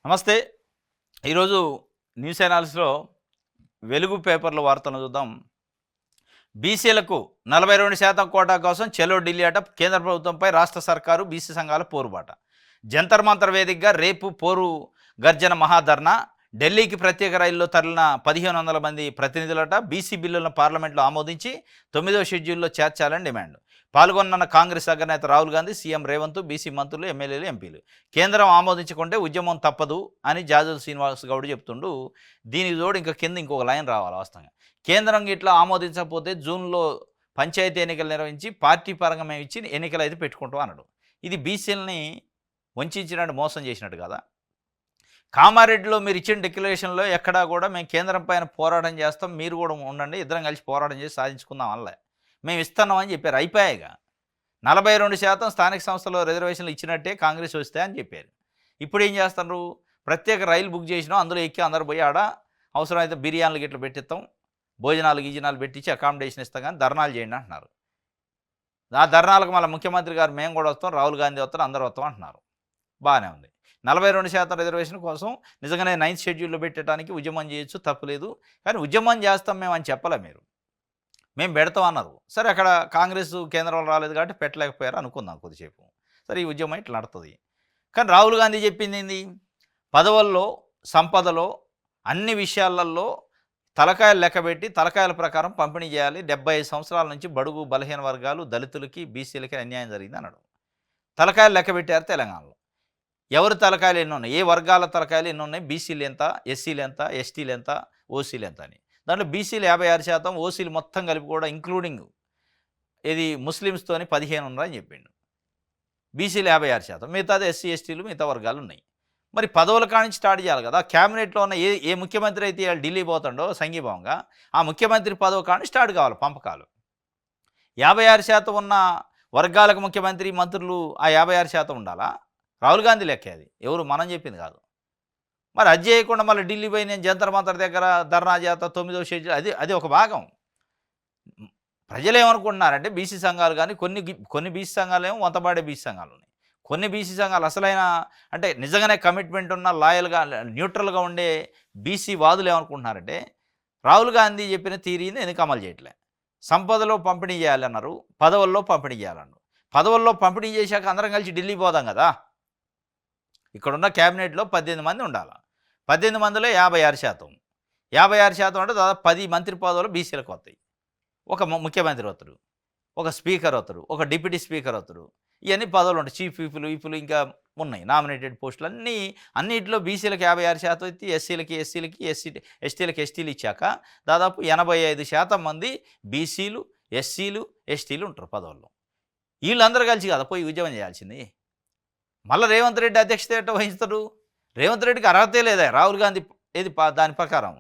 నమస్తే. ఈరోజు న్యూస్ అనాలిసిస్‌లో వెలుగు పేపర్‌లో వార్తలను చూద్దాం. బీసీలకు 42% కోటా కోసం చలో ఢిల్లీ అట కేంద్ర ప్రభుత్వంపై రాష్ట్ర సర్కారు, బీసీ సంఘాల పోరుబాట. జంతర్ మంతర్ వేదికగా రేపు పోరు గర్జన మహాధర్నా. ఢిల్లీకి ప్రత్యేక రైల్లో తరలిన 1500 మంది ప్రతినిధులట. బీసీ బిల్లులను పార్లమెంట్లో ఆమోదించి 9వ షెడ్యూల్లో చేర్చాలని డిమాండ్. పాల్గొన్న కాంగ్రెస్ అగ్రనేత రాహుల్ గాంధీ, సీఎం రేవంత్, బీసీ మంత్రులు, ఎమ్మెల్యేలు, ఎంపీలు. కేంద్రం ఆమోదించకుంటే ఉద్యమం తప్పదు అని జాజుల శ్రీనివాస్ గౌడ్ చెప్తుండు. దీనికి తోడు ఇంకా కింద ఇంకొక లైన్ రావాలి వాస్తవంగా. కేంద్రం ఇట్లా ఆమోదించకపోతే జూన్లో పంచాయతీ ఎన్నికలు నిర్వహించి పార్టీ పరంగా మేము ఇచ్చి ఎన్నికలు అయితే పెట్టుకుంటాం అన్నాడు. ఇది బీసీలని వంచినట్టు, మోసం చేసినట్టు కదా. కామారెడ్డిలో మీరు ఇచ్చిన డిక్లరేషన్లో ఎక్కడా కూడా మేము కేంద్రం పైన పోరాటం చేస్తాం, మీరు కూడా ఉండండి, ఇద్దరం కలిసి పోరాటం చేసి సాధించుకుందాం అనలే. మేము ఇస్తున్నామని చెప్పారు. అయిపోయాయిగా 42% స్థానిక సంస్థలో రిజర్వేషన్లు ఇచ్చినట్టే కాంగ్రెస్ వస్తే అని చెప్పారు. ఇప్పుడు ఏం చేస్తున్నారు? ప్రత్యేక రైలు బుక్ చేసినాం, అందులో ఎక్కి అందరు పోయి ఆడ అవసరమైతే బిర్యానీలు గిట్ల పెట్టిస్తాం, భోజనాలు గీజనాలు పెట్టించి అకామిడేషన్ ఇస్తాం, కానీ ధర్నాలు చేయండి అంటున్నారు. ఆ ధర్నాలకు మళ్ళీ ముఖ్యమంత్రి గారు మేము కూడా వస్తాం, రాహుల్ గాంధీ వస్తారు, అందరూ వస్తాం అంటున్నారు. బాగానే ఉంది. 42% రిజర్వేషన్ కోసం నిజంగానే 9th షెడ్యూల్లో పెట్టడానికి ఉద్యమం చేయొచ్చు, తప్పులేదు. కానీ ఉద్యమం చేస్తాం మేము అని చెప్పలే మీరు. మేము పెడతాం అన్నారు. సరే, అక్కడ కాంగ్రెస్ కేంద్రంలో రాలేదు కాబట్టి పెట్టలేకపోయారు అనుకుందాం కొద్దిసేపు. సరే, ఈ ఉద్యమం ఇట్లా నడుతుంది. కానీ రాహుల్ గాంధీ చెప్పింది ఏంది? పదవుల్లో, సంపదలో, అన్ని విషయాలలో తలకాయలు లెక్కబెట్టి తలకాయల ప్రకారం పంపిణీ చేయాలి. 75 సంవత్సరాల నుంచి బడుగు బలహీన వర్గాలు, దళితులకి, బీసీలకి అన్యాయం జరిగింది అన్నాడు. తలకాయలు లెక్కబెట్టారు తెలంగాణలో. ఎవరి తలకాయలు ఎన్ని ఉన్నాయి, ఏ వర్గాల తలకాయలు ఎన్ని ఉన్నాయి, బీసీలు ఎంత, ఎస్సీలు ఎంత, ఎస్టీలు ఎంత, ఓసీలు ఎంత అని. దాంట్లో బీసీలు 56%, ఓసీలు మొత్తం కలిపి కూడా ఇంక్లూడింగ్ ఇది ముస్లిమ్స్తోని 15 ఉన్నారని చెప్పిండు. బీసీలు 56%, మిగతాది ఎస్సీ ఎస్టీలు, మిగతా వర్గాలు ఉన్నాయి. మరి పదవుల కానించి స్టార్ట్ చేయాలి కదా. క్యాబినెట్లో ఉన్న ఏ ముఖ్యమంత్రి అయితే ఢిల్లీ పోతాడో సంఘీభావంగా, ఆ ముఖ్యమంత్రి పదవి కానీ స్టార్ట్ కావాలి పంపకాలు. 56% ఉన్న వర్గాలకు ముఖ్యమంత్రి, మంత్రులు ఆ 56% ఉండాలా? రాహుల్ గాంధీ లెక్క అది, ఎవరు మనం చెప్పింది కాదు. మరి అది చేయకుండా మళ్ళీ ఢిల్లీ పోయి నేను జంతర్ మంతర్ దగ్గర ధర్నా చేత 9వ షెడ్యూల్, అది ఒక భాగం. ప్రజలు ఏమనుకుంటున్నారంటే బీసీ సంఘాలు కానీ కొన్ని బీసీ సంఘాలు ఏమో వంతపాడే బీసీ సంఘాలు ఉన్నాయి. కొన్ని బీసీ సంఘాలు అసలైన అంటే నిజంగానే కమిట్మెంట్ ఉన్న లాయల్గా న్యూట్రల్గా ఉండే బీసీ వాదులు ఏమనుకుంటున్నారంటే రాహుల్ గాంధీ చెప్పిన థియరీని ఎందుకు అమలు చేయట్లే. సంపదలో పంపిణీ చేయాలన్నారు, పదవుల్లో పంపిణీ చేయాలన్నారు. పదవుల్లో పంపిణీ చేశాక అందరం కలిసి ఢిల్లీ పోదాం కదా. ఇక్కడున్న క్యాబినెట్లో 18 మంది ఉండాలి. 18 మందిలో 56%. 56% అంటే దాదాపు 10 మంత్రి పదవులు బీసీలకు వస్తాయి. ఒక ముఖ్యమంత్రి వస్తారు, ఒక స్పీకర్ వస్తారు, ఒక డిప్యూటీ స్పీకర్ వస్తారు. ఇవన్నీ పదవులు ఉంటాయి. చీఫ్ విప్లు ఇంకా ఉన్నాయి నామినేటెడ్ పోస్టులు అన్నింటిలో బీసీలకు 56% అయితే, ఎస్సీలకి ఎస్టీలకి ఎస్టీలు ఇచ్చాక దాదాపు 85% మంది బీసీలు, ఎస్సీలు, ఎస్టీలు ఉంటారు పదవుల్లో. వీళ్ళందరూ కలిసి కదా పోయి ఉద్యమం చేయాల్సింది. మళ్ళీ రేవంత్ రెడ్డి అధ్యక్షత ఎట్లా వహిస్తాడు? రేవంత్ రెడ్డికి అర్హతే లేదా? రాహుల్ గాంధీ ఏది దాని ప్రకారం,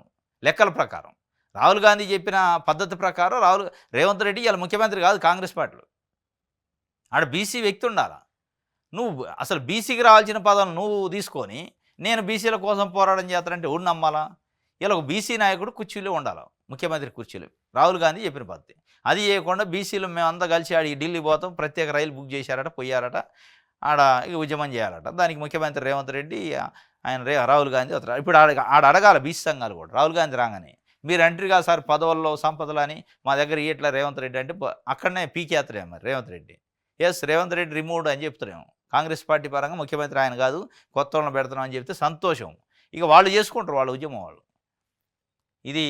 లెక్కల ప్రకారం, రాహుల్ గాంధీ చెప్పిన పద్ధతి ప్రకారం రేవంత్ రెడ్డి ఇలా ముఖ్యమంత్రి కాదు కాంగ్రెస్ పార్టీలో. ఆడ బీసీ వ్యక్తి ఉండాలా. నువ్వు అసలు బీసీకి రావాల్సిన పదవులు నువ్వు తీసుకొని నేను బీసీల కోసం పోరాటం చేస్తానంటే ఎవరు నమ్మాలా? ఇలా ఒక బీసీ నాయకుడు కుర్చీలో ఉండాలి, ముఖ్యమంత్రి కుర్చీలో. రాహుల్ గాంధీ చెప్పిన పద్ధతి అది చేయకుండా బీసీలు మేమంతా కలిసి ఆడికి ఢిల్లీ పోతాం, ప్రత్యేక రైలు బుక్ చేశారట, పోయారట, ఆడ ఇక ఉద్యమం చేయాలట. దానికి ముఖ్యమంత్రి రేవంత్ రెడ్డి ఆయన రాహుల్ గాంధీ వస్తారు. ఇప్పుడు ఆడ అడగాల బీసీ సంఘాలు కూడా రాహుల్ గాంధీ రాగానే మీరు అంటారు కదా సార్ పదవుల్లో సంపదలు అని, మా దగ్గర ఇట్లా రేవంత్ రెడ్డి అంటే అక్కడనే పీకేస్తారేమో మరి రేవంత్ రెడ్డి. రేవంత్ రెడ్డి రిమూవ్డ్ అని చెప్తారేమో. కాంగ్రెస్ పార్టీ పరంగా ముఖ్యమంత్రి ఆయన కాదు, కొత్త వాళ్ళని పెడుతున్నాం అని చెప్తే సంతోషం. ఇక వాళ్ళు చేసుకుంటారు వాళ్ళ ఉద్యమం వాళ్ళు. ఇది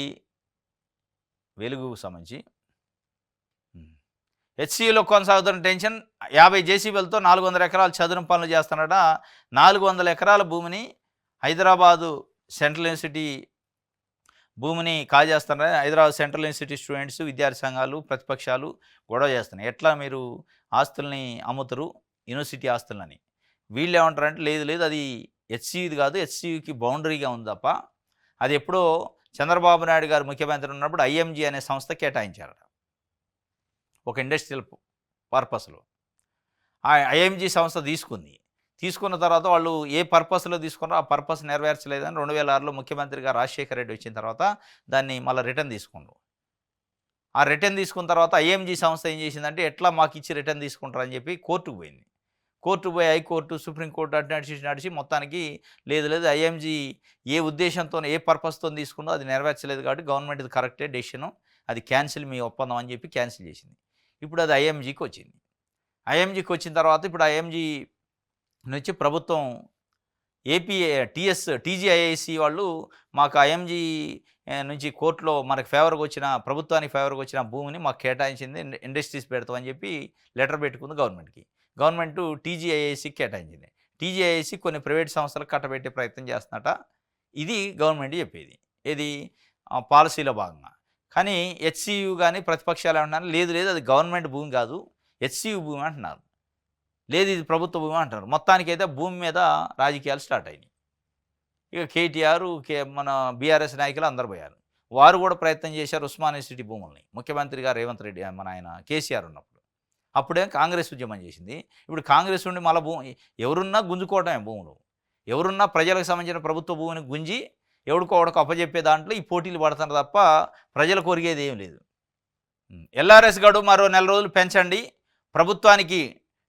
వెలుగుకు సంబంధించి. హెచ్సియులో కొనసాగుతున్న టెన్షన్. 50 జేసీబీలతో 400 ఎకరాలు చదును పనులు చేస్తున్నాడ. 400 ఎకరాల భూమిని హైదరాబాదు సెంట్రల్ యూనివర్సిటీ భూమిని కాజేస్తున్నారని హైదరాబాద్ సెంట్రల్ యూనివర్సిటీ స్టూడెంట్స్, విద్యార్థి సంఘాలు, ప్రతిపక్షాలు గొడవ చేస్తున్నాయి. ఎట్లా మీరు ఆస్తుల్ని అమ్ముతారు, యూనివర్సిటీ ఆస్తులని. వీళ్ళు ఏమంటారంటే లేదు అది హెచ్సియుది కాదు, హెచ్సియుకి బౌండరీగా ఉంది తప్ప, అది ఎప్పుడో చంద్రబాబు నాయుడు గారు ముఖ్యమంత్రి ఉన్నప్పుడు ఐఎంజీ అనే సంస్థ కేటాయించారట ఒక ఇండస్ట్రియల్ పర్పస్లో. ఆ ఐఎంజీ సంస్థ తీసుకున్న తర్వాత వాళ్ళు ఏ పర్పస్లో తీసుకున్నారో ఆ పర్పస్ నెరవేర్చలేదని 2006లో ముఖ్యమంత్రిగా రాజశేఖర రెడ్డి వచ్చిన తర్వాత దాన్ని మళ్ళీ రిటర్న్ తీసుకున్నారు. ఆ రిటర్న్ తీసుకున్న తర్వాత ఐఎంజీ సంస్థ ఏం చేసిందంటే ఎట్లా మాకు ఇచ్చి రిటర్న్ తీసుకుంటారని చెప్పి కోర్టుకు పోయింది. కోర్టు పోయి హైకోర్టు సుప్రీంకోర్టు అటు నడిచి మొత్తానికి లేదు లేదు ఐఎంజీ ఏ ఉద్దేశంతో ఏ పర్పస్తో తీసుకుందో అది నెరవేర్చలేదు కాబట్టి గవర్నమెంట్ ఇది కరెక్టే డెసిషను, అది క్యాన్సిల్ మీ ఒప్పందం అని చెప్పి క్యాన్సిల్ చేసింది. ఇప్పుడు అది ఐఎంజీకి వచ్చింది. ఐఎంజీకి వచ్చిన తర్వాత ఇప్పుడు ఐఎంజీ నుంచి ప్రభుత్వం ఏపీ టీజీఐఐసి వాళ్ళు మాకు ఐఎంజీ నుంచి కోర్టులో మనకు ఫేవర్గా వచ్చిన ప్రభుత్వానికి ఫేవర్గా వచ్చిన భూమిని మాకు కేటాయించింది, ఇండస్ట్రీస్ పెడతామని చెప్పి లెటర్ పెట్టుకుంది గవర్నమెంట్కి. గవర్నమెంట్ టీజీఐఐసికి కేటాయించింది. టీజీఐఐసి కొన్ని ప్రైవేట్ సంస్థలకు కట్టబెట్టే ప్రయత్నం చేస్తున్నట. ఇది గవర్నమెంట్ చెప్పేది, ఇది పాలసీలో భాగంగా. కానీ హెచ్సియు కానీ ప్రతిపక్షాలు ఏమంటున్నారు, లేదు లేదు అది గవర్నమెంట్ భూమి కాదు హెచ్సియు భూమి అంటున్నారు, లేదు ఇది ప్రభుత్వ భూమి అంటున్నారు. మొత్తానికైతే భూమి మీద రాజకీయాలు స్టార్ట్ అయినాయి. ఇక కేటీఆర్ మన బీఆర్ఎస్ నాయకులు అందరు పోయారు. వారు కూడా ప్రయత్నం చేశారు ఉస్మానియా సిటీ భూముల్ని, ముఖ్యమంత్రి గారు రేవంత్ రెడ్డి మన ఆయన కేసీఆర్ ఉన్నప్పుడు. అప్పుడే కాంగ్రెస్ ఉద్యమం చేసింది. ఇప్పుడు కాంగ్రెస్ నుండి మళ్ళీ భూమి ఎవరున్నా గుంజుకోవటమే భూములు, ఎవరున్నా ప్రజలకు సంబంధించిన ప్రభుత్వ భూమిని గుంజి ఎవడికోవడకు అప్పచెప్పే దాంట్లో ఈ పోటీలు పడుతున్నారు తప్ప ప్రజలు కోరిగేది ఏం లేదు. ఎల్ఆర్ఎస్ గడువు మరో 4 రోజులు పెంచండి, ప్రభుత్వానికి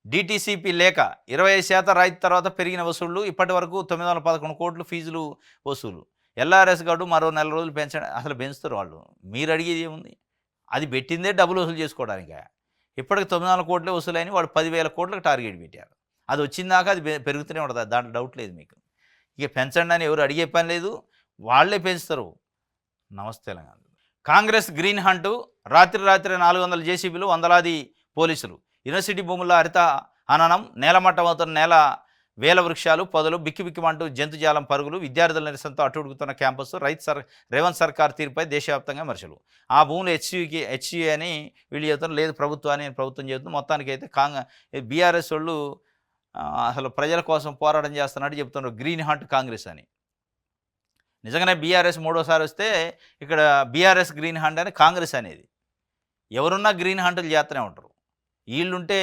డిటిసిపి లేక 25% రాయితీ తర్వాత పెరిగిన వసూళ్లు, ఇప్పటి వరకు 911 కోట్లు ఫీజులు వసూలు. ఎల్ఆర్ఎస్ గడువు మరో 4 రోజులు పెంచండి. అసలు పెంచుతారు వాళ్ళు, మీరు అడిగేది ఏముంది? అది పెట్టిందే డబ్బులు వసూలు చేసుకోవడానికి. ఇప్పటికి 900 కోట్లే వసూలైన వాళ్ళు 10,000 కోట్లకు టార్గెట్ పెట్టారు. అది వచ్చిందాక అది పెరుగుతూనే ఉంటుంది, దాంట్లో డౌట్ లేదు మీకు. ఇక పెంచండి అని ఎవరు అడిగే పని లేదు, వాళ్ళే పెంచుతారు. నమస్తే తెలంగాణ. కాంగ్రెస్ గ్రీన్ హంటు, రాత్రి 400 జేసీబీలు, వందలాది పోలీసులు. యూనివర్సిటీ భూముల్లో హరిత హననం, నేలమట్టమవుతున్న నేల, వేల వృక్షాలు పొదలు, బిక్కిబిక్కిమంటూ జంతుజాలం పరుగులు, విద్యార్థుల నిరసనతో అట్టుడుగుతున్న క్యాంపస్, రేవంత్ సర్కార్ తీరుపై దేశవ్యాప్తంగా విమర్శలు. ఆ భూములు హెచ్యూ అని వీళ్ళు చెబుతున్నారు, లేదు ప్రభుత్వాన్ని ప్రభుత్వం చెబుతుంది. మొత్తానికైతే బీఆర్ఎస్ వాళ్ళు అసలు ప్రజల కోసం పోరాటం చేస్తున్నట్టు చెప్తున్నారు, గ్రీన్ హంట్ కాంగ్రెస్ అని. నిజంగానే బీఆర్ఎస్ మూడోసారి వస్తే ఇక్కడ బీఆర్ఎస్ గ్రీన్ హంట్ అని కాంగ్రెస్ అనేది. ఎవరున్నా గ్రీన్ హంట్లు చేస్తూనే ఉంటారు. వీళ్ళుంటే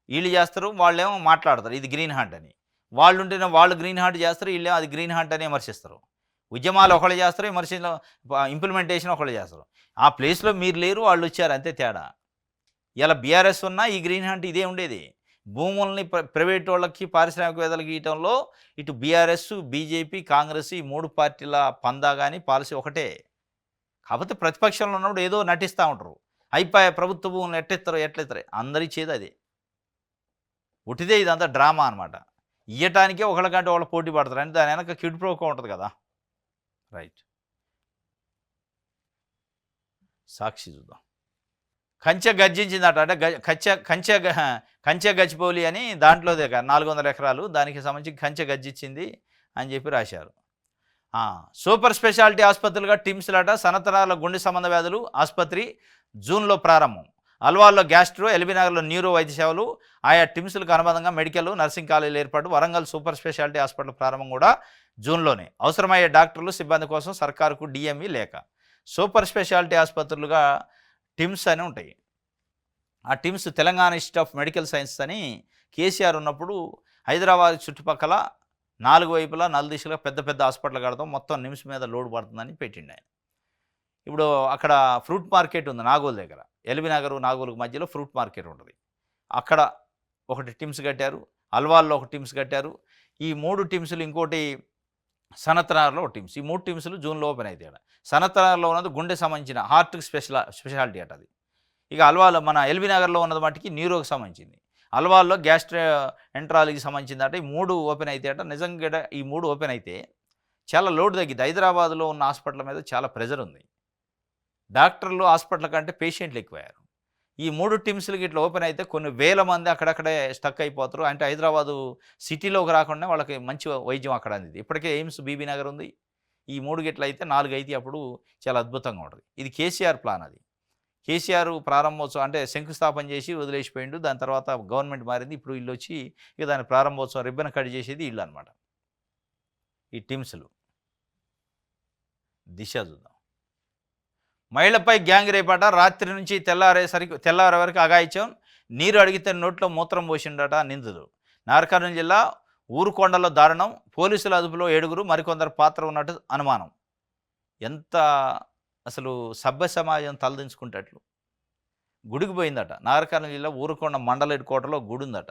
వీళ్ళు చేస్తారు, వాళ్ళేమో మాట్లాడతారు ఇది గ్రీన్ హంట్ అని. వాళ్ళుంటేనే వాళ్ళు గ్రీన్ హంట్ చేస్తారు, వీళ్ళేమో అది గ్రీన్ హంట్ అని విమర్శిస్తారు. ఉద్యమాలు ఒకళ్ళు చేస్తారు, విమర్శలో ఇంప్లిమెంటేషన్ ఒకళ్ళు చేస్తారు. ఆ ప్లేస్లో మీరు లేరు, వాళ్ళు వచ్చారు, అంతే తేడా. ఇలా బీఆర్ఎస్ ఉన్నా ఈ గ్రీన్ హంట్ ఇదే ఉండేది. భూముల్ని ప్రైవేట్ వాళ్ళకి పారిశ్రామికవేత్తలకి ఇవ్వటంలో ఇటు బీఆర్ఎస్, బీజేపీ, కాంగ్రెస్ ఈ 3 పార్టీల పందా కానీ పాలసీ ఒకటే. కాకపోతే ప్రతిపక్షంలో ఉన్నప్పుడు ఏదో నటిస్తూ ఉంటారు, అయిపోయా ప్రభుత్వ భూములను ఎట్లెత్తారు అందరి ఇచ్చేది అదే. ఉటిదే ఇదంతా డ్రామా అనమాట. ఇవ్వటానికే ఒకళ్ళకంటే వాళ్ళు పోటీ పడతారు, అంటే దాని వెనక కిడ్ ప్రోకో ఉంటుంది కదా. రైట్, సాక్షి చూద్దాం. కంచె గర్జించిందట, అంటే కంచె గచ్చిపోలి అని దాంట్లో 400 ఎకరాలు దానికి సంబంధించి కంచె గర్జించింది అని చెప్పి రాశారు. సూపర్ స్పెషాలిటీ ఆసుపత్రులుగా టిమ్స్లట, సనతనాల గుండె సంబంధ వ్యాధులు ఆసుపత్రి జూన్లో ప్రారంభం. అల్వాల్లో గ్యాస్ట్రో, ఎల్బీనగర్లో న్యూరో వైద్య సేవలు, ఆయా టిమ్స్లకు అనుబంధంగా మెడికల్, నర్సింగ్ కాలేజీలు ఏర్పాటు. వరంగల్ సూపర్ స్పెషాలిటీ హాస్పిటల్ ప్రారంభం కూడా జూన్లోనే. అవసరమయ్యే డాక్టర్లు, సిబ్బంది కోసం సర్కారుకు డిఎంఈ లేక. సూపర్ స్పెషాలిటీ ఆసుపత్రులుగా టిమ్స్ అని ఉంటాయి. ఆ TIMS Telangana institute of medical science అని కేసీఆర్ ఉన్నప్పుడు హైదరాబాద్ చుట్టుపక్కల 4 వైపులా 4 దిశలుగా పెద్ద పెద్ద హాస్పిటల్ కడతాం, మొత్తం నిమ్స్ మీద లోడ్ పడుతుందని పెట్టిండు ఆయన. ఇప్పుడు అక్కడ ఫ్రూట్ మార్కెట్ ఉంది నాగోల్ దగ్గర, ఎల్బీనగర్ నాగోల్కి మధ్యలో ఫ్రూట్ మార్కెట్ ఉంటుంది. అక్కడ ఒకటి టిమ్స్ కట్టారు, అల్వాల్లో ఒక టిమ్స్ కట్టారు. ఈ 3 టిమ్స్లు, ఇంకోటి సనత్నగర్లో ఒక టిమ్స్. ఈ 3 టిమ్స్లు జూన్లో ఓపెన్ అవుతాయి. సనత్నగర్లో ఉన్నది గుండె సంబంధించిన హార్ట్కి స్పెషాలిటీ అట అది. ఇక అల్వాలో మన ఎల్బీనగర్లో ఉన్నది మట్టికి న్యూరోకి సంబంధించింది. అల్వాల్లో గ్యాస్ట్రోఎంట్రాలజీకి సంబంధించింది అట. ఈ 3 ఓపెన్ అయితే అట. నిజంగా ఈ 3 ఓపెన్ అయితే చాలా లోడ్ తగ్గింది. హైదరాబాద్లో ఉన్న హాస్పిటల్ మీద చాలా ప్రెజర్ ఉంది. డాక్టర్లు హాస్పిటల్ కంటే పేషెంట్లు ఎక్కువయ్యారు. ఈ 3 టిమ్స్లకి ఇట్లా ఓపెన్ అయితే కొన్ని వేల మంది అక్కడక్కడే స్టక్ అయిపోతారు. అంటే హైదరాబాదు సిటీలోకి రాకుండా వాళ్ళకి మంచి వైద్యం అక్కడ అందింది. ఇప్పటికే ఎయిమ్స్ బీబీ నగర్ ఉంది. ఈ 3 గిట్ల అయితే 4 అయితే అప్పుడు చాలా అద్భుతంగా ఉంటుంది. ఇది కేసీఆర్ ప్లాన్. అది కేసీఆర్ ప్రారంభోత్సవం అంటే శంకుస్థాపన చేసి వదిలేసిపోయిండు. దాని తర్వాత గవర్నమెంట్ మారింది, ఇప్పుడు వీళ్ళు వచ్చి ఇక దాని ప్రారంభోత్సవం రిబ్బన్ కట్ చేసేది వీళ్ళు అనమాట. ఈ టిమ్స్లు. దిశ చూద్దాం. మహిళపై గ్యాంగ్ రేపాట, రాత్రి నుంచి తెల్లారే వరకు అఘాయిత్యం. నీరు అడిగితే నోట్లో మూత్రం పోసిండట నిందితుడు. నాగర్కర్నూలు జిల్లా ఊరుకొండలో దారుణం. పోలీసుల అదుపులో 7, మరికొందరు పాత్ర ఉన్నట్టు అనుమానం. ఎంత అసలు సభ్య సమాజం తలదించుకుంటట్లు. గుడికి పోయిందట. నాగర్కర్నూలు జిల్లా ఊరుకొండ మండల హెడ్ క్వార్టర్లో గుడి ఉందట.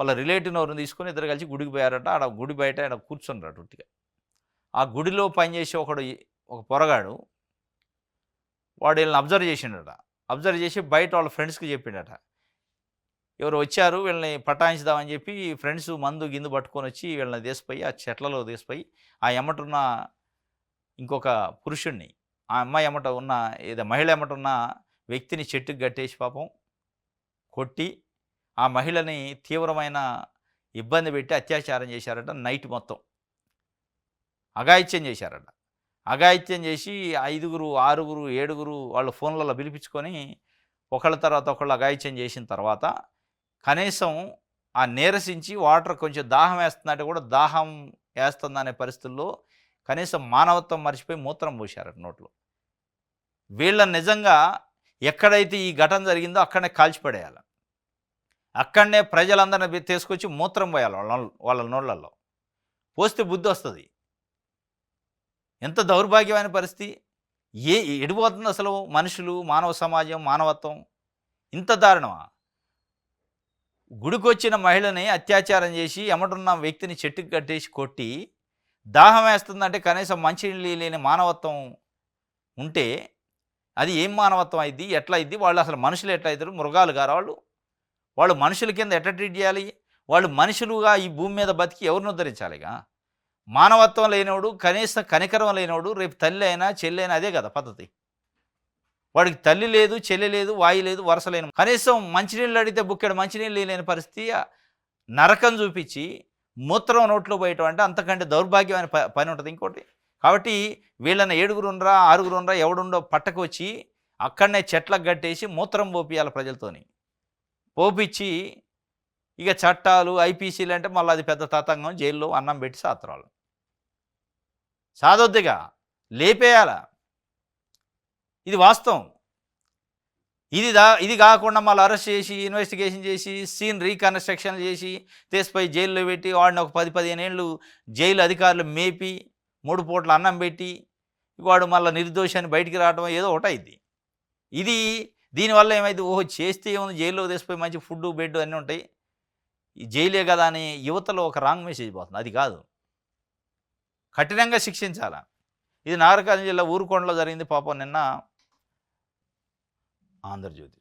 వాళ్ళ రిలేటివ్ని ఎవరిని తీసుకొని ఇద్దరు కలిసి గుడికి పోయారట. ఆడ గుడి బయట ఆడ కూర్చున్నారట ఉట్టిగా. ఆ గుడిలో పనిచేసే ఒక పొరగాడు వాడు వీళ్ళని అబ్జర్వ్ చేసిండట. అబ్జర్వ్ చేసి బయట వాళ్ళ ఫ్రెండ్స్‌కి చెప్పిండట. ఎవరో వచ్చారు వీళ్ళని పటాయించుదామని చెప్పి ఫ్రెండ్స్ మందు గిందు పట్టుకొనొచ్చి వీళ్ళని తీసుకుపోయి ఆ చెట్లలో తీసుకుపోయి ఆ ఎమ్మటున్న ఇంకొక పురుషుడిని, ఆ అమ్మాయి ఎమ్మట ఉన్న మహిళ ఎమ్మట ఉన్న వ్యక్తిని చెట్టుకి కట్టేసి పాపం కొట్టి, ఆ మహిళని తీవ్రమైన ఇబ్బంది పెట్టి అత్యాచారం చేశారట నైట్ మొత్తం. అఘాయిత్యం చేశారట. అఘాయిత్యం చేసి 5, 6, 7 వాళ్ళు ఫోన్లలో పిలిపించుకొని ఒకళ్ళ తర్వాత ఒకళ్ళు అఘాయిత్యం చేసిన తర్వాత కనీసం ఆ నీరసించి వాటర్ కొంచెం దాహం వేస్తుందంటే కూడా దాహం వేస్తుందనే పరిస్థితుల్లో కనీసం మానవత్వం మర్చిపోయి మూత్రం పోశారట నోట్లో. వీళ్ళని నిజంగా ఎక్కడైతే ఈ ఘటన జరిగిందో అక్కడనే కాల్చిపడేయాలి. అక్కడనే ప్రజలందరిని తీసుకొచ్చి మూత్రం పోయాలి వాళ్ళ నోళ్ళల్లో. పోస్తే బుద్ధి వస్తుంది. ఎంత దౌర్భాగ్యమైన పరిస్థితి! ఎడిపోతుంది అసలు మనుషులు, మానవ సమాజం, మానవత్వం ఇంత దారుణమా? గుడికొచ్చిన మహిళని అత్యాచారం చేసి ఎమ్మటున్న వ్యక్తిని చెట్టుకి కట్టేసి కొట్టి, దాహం వేస్తుందంటే కనీసం మంచినీళ్ళు లేని మానవత్వం ఉంటే అది ఏం మానవత్వం అయింది? ఎట్లా అయింది? వాళ్ళు అసలు మనుషులు ఎట్లా అవుతారు? మృగాలు గారా వాళ్ళు? వాళ్ళు మనుషుల కింద ఎట్లా ట్రీట్ చేయాలి? వాళ్ళు మనుషులుగా ఈ భూమి మీద బతికి ఎవరిని ఉద్ధరించాలిగా? మానవత్వం లేనోడు, కనీసం కనికరం లేనోడు రేపు తల్లి అయినా చెల్లి అయినా అదే కదా పద్ధతి. వాడికి తల్లి లేదు, చెల్లి లేదు, వాయి లేదు, వరస లేని కనీసం మంచినీళ్ళు అడిగితే బుక్కెడు మంచినీళ్ళు లేని పరిస్థితి, నరకం చూపించి మూత్రం నోట్లో పోయటం అంటే అంతకంటే దౌర్భాగ్యమైన పని ఉంటుంది ఇంకోటి. కాబట్టి వీళ్ళని 7 ఉండరా 6 ఉండరా ఎవడుండో పట్టకు వచ్చి అక్కడనే చెట్లకు కట్టేసి మూత్రం పోపియాలి ప్రజలతోని. పోపిచ్చి ఇక చట్టాలు ఐపీసీలు అంటే మళ్ళీ అది పెద్ద తతంగం, జైల్లో అన్నం పెట్టి సాత్రాలు సాదొద్దిగా లేపేయాల. ఇది వాస్తవం. ఇది కాకుండా మళ్ళీ అరెస్ట్ చేసి ఇన్వెస్టిగేషన్ చేసి సీన్ రీకన్స్ట్రక్షన్ చేసి తీసుకుపోయి జైల్లో పెట్టి వాడిని ఒక 10-15 ఏళ్ళు జైలు అధికారులు మేపి 3 పూట్ల అన్నం పెట్టి వాడు మళ్ళీ నిర్దోషాన్ని బయటికి రావడం ఏదో ఒకటి అయింది. దీనివల్ల ఏమైంది? ఓహో చేస్తే ఏముంది, జైల్లో తీసుకుపోయి మంచి ఫుడ్ బెడ్ అన్నీ ఉంటాయి, ఈ జైలే కదా అని యువతలో ఒక రాంగ్ మెసేజ్ పోతుంది. అది కాదు, కఠినంగా శిక్షించాల. ఇది నాగరికర్నూలు జిల్లా ఊరుకొండలో జరిగింది పాపం నిన్న. ఆంధ్రజ్యోతి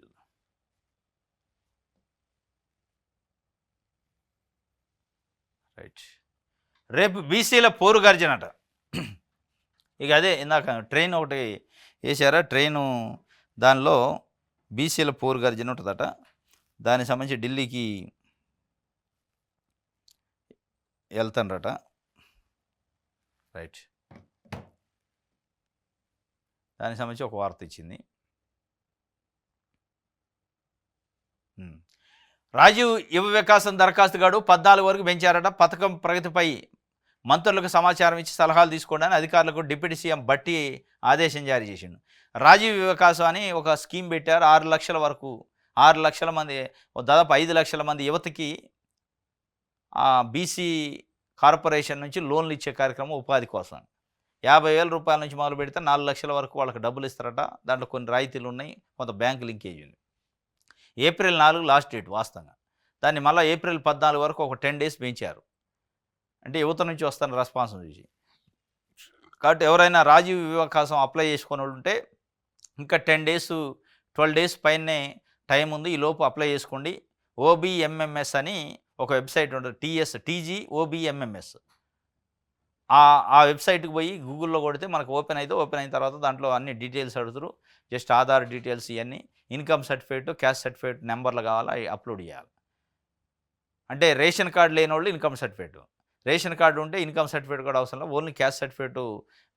రైట్. రేపు బీసీల పోరు గర్జనట. ఇక అదే ఇందాక ట్రైన్ ఒకటి వేసారా, ట్రైను దానిలో బీసీల పోరు గర్జన ఉంటుందట. దానికి సంబంధించి ఢిల్లీకి వెళ్తానరట. రైట్. దానికి సంబంధించి ఒక వార్త ఇచ్చింది. రాజీవ్ యువ వికాసం దరఖాస్తుగాడు 14 వరకు పెంచారట. పథకం ప్రగతిపై మంత్రులకు సమాచారం ఇచ్చి సలహాలు తీసుకోవడానికి అధికారులకు డిప్యూటీ సీఎం బట్టి ఆదేశం జారీ చేసిండు. రాజీవ్ యువ వికాసం అని ఒక స్కీమ్ పెట్టారు. 6 లక్షల వరకు 6 లక్షల మంది, దాదాపు 5 లక్షల మంది యువతకి బీసీ కార్పొరేషన్ నుంచి లోన్లు ఇచ్చే కార్యక్రమం ఉపాధి కోసం. 50,000 రూపాయల నుంచి మొదలు పెడితే 4 లక్షల వరకు వాళ్ళకి డబ్బులు ఇస్తారట. దాంట్లో కొన్ని రాయితీలు ఉన్నాయి, కొంత బ్యాంకు లింకేజ్ ఉంది. ఏప్రిల్ 4 లాస్ట్ డేట్ వాస్తవంగా. దాన్ని మళ్ళీ ఏప్రిల్ 14 వరకు ఒక 10 డేస్ పెంచారు. అంటే యువత నుంచి వస్తున్న రెస్పాన్స్ చూసి. కాబట్టి ఎవరైనా రాజీవ్ వికాసం అప్లై చేసుకుని ఉంటే ఇంకా 10 డేస్ 12 డేస్ పైనే టైం ఉంది, ఈ లోపు అప్లై చేసుకోండి. ఓబీఎంఎంఎస్ అని ఒక వెబ్సైట్ ఉంటుంది, TGOBMMS. ఆ వెబ్సైట్కి పోయి గూగుల్లో కొడితే మనకు ఓపెన్ అయిన తర్వాత దాంట్లో అన్ని డీటెయిల్స్ అడుగుతారు. జస్ట్ ఆధార్ డీటెయిల్స్ ఇవన్నీ, ఇన్కమ్ సర్టిఫికేట్, క్యాస్ట్ సర్టిఫికేట్ నెంబర్లు కావాలా, అవి అప్లోడ్ చేయాలి. అంటే రేషన్ కార్డు లేని వాళ్ళు ఇన్కమ్ సర్టిఫికేట్, రేషన్ కార్డు ఉంటే ఇన్కమ్ సర్టిఫికేట్ కూడా అవసరం లేదు. ఓన్లీ క్యాస్ట్ సర్టిఫికేట్,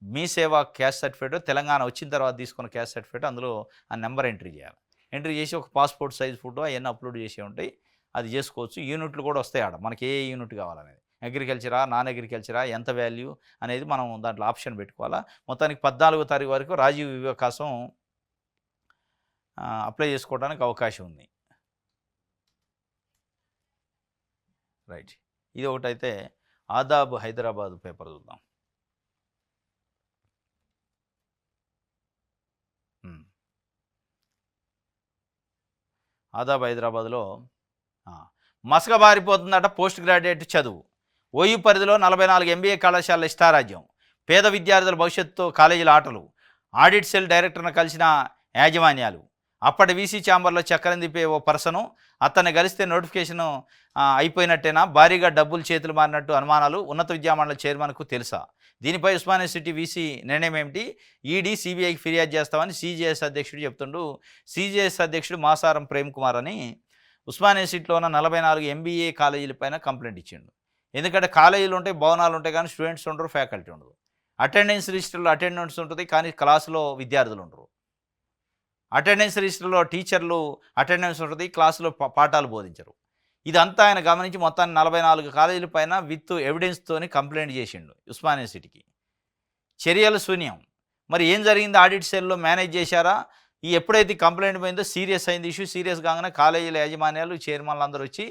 మీ సేవ క్యాస్ట్ సర్టిఫికేట్, తెలంగాణ వచ్చిన తర్వాత తీసుకున్న క్యాస్ట్ సర్టిఫికేట్, అందులో ఆ నెంబర్ ఎంట్రీ చేయాలి. ఎంట్రీ చేసి ఒక పాస్పోర్ట్ సైజ్ ఫోటో అవన్నీ అప్లోడ్ చేసి ఉంటాయి. అది చేసుకోవచ్చు. యూనిట్లు కూడా వస్తాయి ఆడ, మనకి ఏ యూనిట్ కావాలనేది, అగ్రికల్చరా నాన్ అగ్రికల్చరా, ఎంత వాల్యూ అనేది మనం దాంట్లో ఆప్షన్ పెట్టుకోవాలా. మొత్తానికి 14వ తారీఖు వరకు రాజీవ్ వికాసం అప్లై చేసుకోవడానికి అవకాశం ఉంది. రైట్. ఇది ఒకటైతే. ఆదాబ్ హైదరాబాద్ పేపర్ చూద్దాం. ఆదాబ్ హైదరాబాద్లో మసకబారిపోతుందట పోస్ట్ గ్రాడ్యుయేట్ చదువు. ఓయూ పరిధిలో 44 ఎంబీఏ కళాశాలల ఇష్టారాజ్యం. పేద విద్యార్థుల భవిష్యత్తుతో కాలేజీల ఆటలు. ఆడిట్ సెల్ డైరెక్టర్ను కలిసిన యాజమాన్యాలు. అప్పటి వీసీ ఛాంబర్లో చక్రం తిప్పే ఓ పర్సను అతన్ని కలిస్తే నోటిఫికేషన్ అయిపోయినట్టేనా, భారీగా డబ్బులు చేతులు మారినట్టు అనుమానాలు. ఉన్నత విద్యామండలి చైర్మన్కు తెలుసా? దీనిపై ఉస్మానియా సిటీ వీసీ నిర్ణయం ఏమిటి? ఈడీ సిబిఐకి ఫిర్యాదు చేస్తామని సీజేఎస్ అధ్యక్షుడు చెప్తుండు. సీజేఎస్ అధ్యక్షుడు మాసారం ప్రేమ్ కుమార్ అని ఉస్మానియా సిటీలో ఉన్న 44 ఎంబీఏ కాలేజీలపైన కంప్లైంట్ ఇచ్చిండు. ఎందుకంటే కాలేజీలు ఉంటాయి, భవనాలు ఉంటాయి, కానీ స్టూడెంట్స్ ఉండరు, ఫ్యాకల్టీ ఉండదు. అటెండెన్స్ రిజిస్టర్లో అటెండెన్స్ ఉంటుంది, కానీ క్లాసులో విద్యార్థులు ఉండరు. అటెండెన్స్ రిజిస్టర్లో టీచర్లు అటెండెన్స్ ఉంటుంది, క్లాసులో పాఠాలు బోధించరు. ఇదంతా ఆయన గమనించి మొత్తాన్ని 44 కాలేజీల పైన విత్ ఎవిడెన్స్తోని కంప్లైంట్ చేసిండు ఉస్మానియా సిటీకి. చర్యలు శూన్యం. మరి ఏం జరిగింది? ఆడిట్ సెల్లో మేనేజ్ చేశారా? ఈ ఎప్పుడైతే కంప్లైంట్ పోయిందో సీరియస్ అయింది ఇష్యూ. సీరియస్ కాగానే కాలేజీల యాజమాన్యాలు చైర్మన్లు అందరూ వచ్చి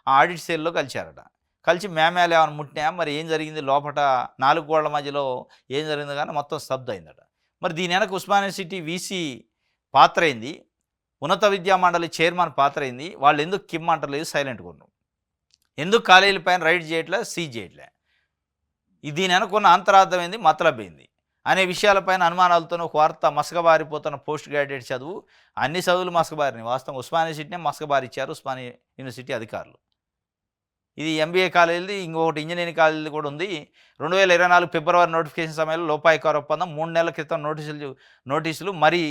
ఆ ఆడిట్ సెల్లో కలిశారట. కలిసి మేమేలు ఏమైనా ముట్టినాయా, మరి ఏం జరిగింది లోపట 4 గోళ్ల మధ్యలో ఏం జరిగింది కానీ మొత్తం స్తబ్దు అయిందట. మరి దీని వెనక ఉస్మానియా సిటీ వీసీ పాత్ర అయింది, ఉన్నత విద్యా మండలి చైర్మన్ పాత్ర అయింది. వాళ్ళు ఎందుకు కిమ్ అంటలేదు, సైలెంట్గా ఉన్నారు? ఎందుకు కాలేజీల పైన రైడ్ చేయట్లే, సీజ్ చేయట్లే? దీని వెనకున్న అంతరార్థం ఏంది, మతలబ్ అనే విషయాలపైన అనుమానాలతో ఒక వార్త. మసకబారిపోతున్న పోస్ట్ గ్రాడ్యుయేట్ చదువు. అన్ని చదువులు మసకబారినాయి. వాస్తవం ఉస్మానియా సిటీనే మసకబారిచ్చారు ఉస్మానియా యూనివర్సిటీ అధికారులు. ఇది ఎంబీఏ కాలేజీది, ఇంకొకటి ఇంజనీరింగ్ కాలేజీది కూడా ఉంది. 2024 ఫిబ్రవరి నోటిఫికేషన్ సమయంలో లోపాయికార ఒప్పందం. 3 నెలల క్రితం నోటీసులు మరి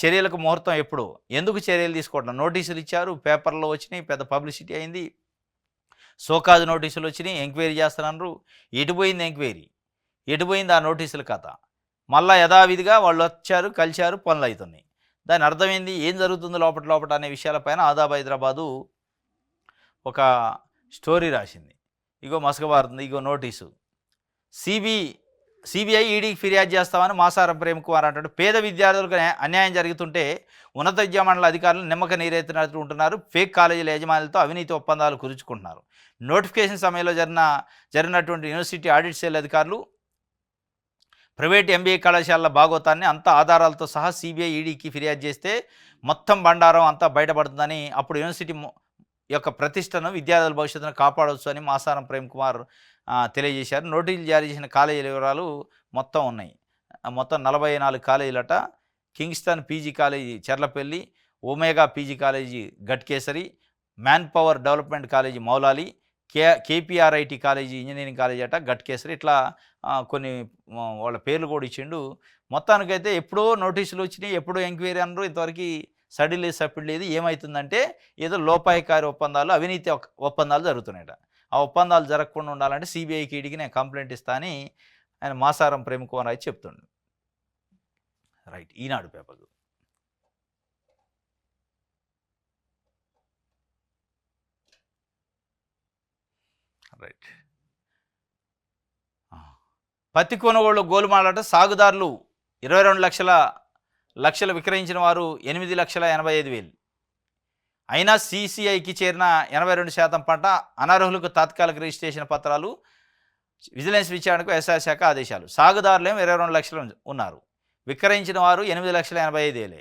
చర్యలకు ముహూర్తం ఎప్పుడు? ఎందుకు చర్యలు తీసుకోవడం? నోటీసులు ఇచ్చారు, పేపర్లో వచ్చినాయి, పెద్ద పబ్లిసిటీ అయింది, సోకాజ్ నోటీసులు వచ్చినాయి, ఎంక్వైరీ చేస్తున్నారు. ఎటుపోయింది ఎంక్వైరీ? ఎటుపోయింది ఆ నోటీసుల కథ? మళ్ళా యథావిధిగా వాళ్ళు వచ్చారు, కలిశారు, పనులు అవుతున్నాయి. దాని అర్థమైంది ఏం జరుగుతుంది లోపల అనే విషయాలపైన ఆదాబ్ హైదరాబాదు ఒక స్టోరీ రాసింది. ఇగో మసకబారుతుంది, ఇగో నోటీసు. సిబిఐ ఈడీకి ఫిర్యాదు చేస్తామని మాసారం ప్రేమ్ కుమార్ అంటాడు. పేద విద్యార్థులకు అన్యాయం జరుగుతుంటే ఉన్నత విద్యామండలి అధికారులు నిమ్మక నీరెత్తినట్టు ఉంటున్నారు. ఫేక్ కాలేజీల యజమానులతో అవినీతి ఒప్పందాలు కుదుర్చుకుంటున్నారు. నోటిఫికేషన్ సమయంలో జరిగినటువంటి యూనివర్సిటీ ఆడిట్ సెల్ అధికారులు ప్రైవేట్ ఎంబీఏ కళాశాలల భాగోతాన్ని అంతా ఆధారాలతో సహా సిబిఐ ఈడీకి ఫిర్యాదు చేస్తే మొత్తం బండారం అంతా బయటపడుతుందని, అప్పుడు యూనివర్సిటీ యొక్క ప్రతిష్టను, విద్యార్థుల భవిష్యత్తును కాపాడవచ్చు అని మాసారం ప్రేమ్ కుమార్ తెలియజేశారు. నోటీసులు జారీ చేసిన కాలేజీల వివరాలు మొత్తం ఉన్నాయి. మొత్తం 44 కాలేజీలట. Kingston PG college Cherlapally, Omega PG college Ghatkesar, man power development college Moulali, KPRIT college engineering college అట గట్కేసరి. ఇట్లా కొన్ని వాళ్ళ పేర్లు కూడా ఇచ్చిండు. మొత్తానికైతే ఎప్పుడో నోటీసులు వచ్చినాయి, ఎప్పుడో ఎంక్వైరీ అన్నారు. ఇంతవరకు సడి లేదు, సప్పుడు లేదు. ఏమవుతుందంటే ఏదో లోపాయికారి ఒప్పందాలు, అవినీతి ఒప్పందాలు జరుగుతున్నాయట. ఆ ఒప్పందాలు జరగకుండా ఉండాలంటే సిబిఐకి ఈడీకి నేను కంప్లైంట్ ఇస్తా అని ఆయన మాసారం ప్రేమ్ కుమార్ అయితే చెప్తుండు. రైట్, ఈనాడు పేపర్ రైట్. పత్తి కొనుగోళ్ళు గోలుమాలట. సాగుదారులు 22 లక్షలు విక్రయించిన వారు 8,85,000. అయినా సీసీఐకి చేరిన 82% పంట. అనర్హులకు తాత్కాలిక రిజిస్ట్రేషన్ పత్రాలు. విజిలెన్స్ విచారణకు వ్యవసాయ శాఖ ఆదేశాలు. సాగుదారులేమో 22 లక్షలు ఉన్నారు, విక్రయించిన వారు 8,85,000.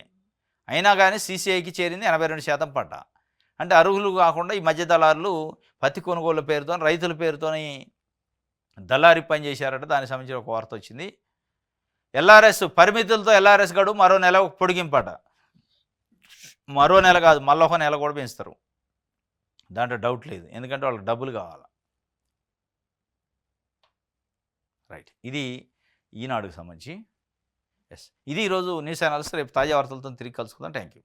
అయినా కానీ సీసీఐకి చేరింది 82% పంట. అంటే అర్హులు కాకుండా ఈ మధ్య దళారులు పత్తి కొనుగోళ్ల పేరుతో, రైతుల పేరుతోని దళారి పని చేశారట. దానికి సంబంధించిన ఒక వార్త వచ్చింది. ఎల్ఆర్ఎస్ పరిమితులతో ఎల్ఆర్ఎస్ గడువు మరో నెల పొడిగింపట. మరో నెల కాదు, మళ్ళీ ఒక నెల కూడా పెంచుతారు. దాంట్లో డౌట్ లేదు, ఎందుకంటే వాళ్ళకి డబ్బులు కావాలి. రైట్, ఇది ఈనాడుకు సంబంధించి. ఇది ఈరోజు న్యూస్ అనాలిసిస్. రేపు తాజా వార్తలతో తిరిగి కలుసుకుందాం. Thank you.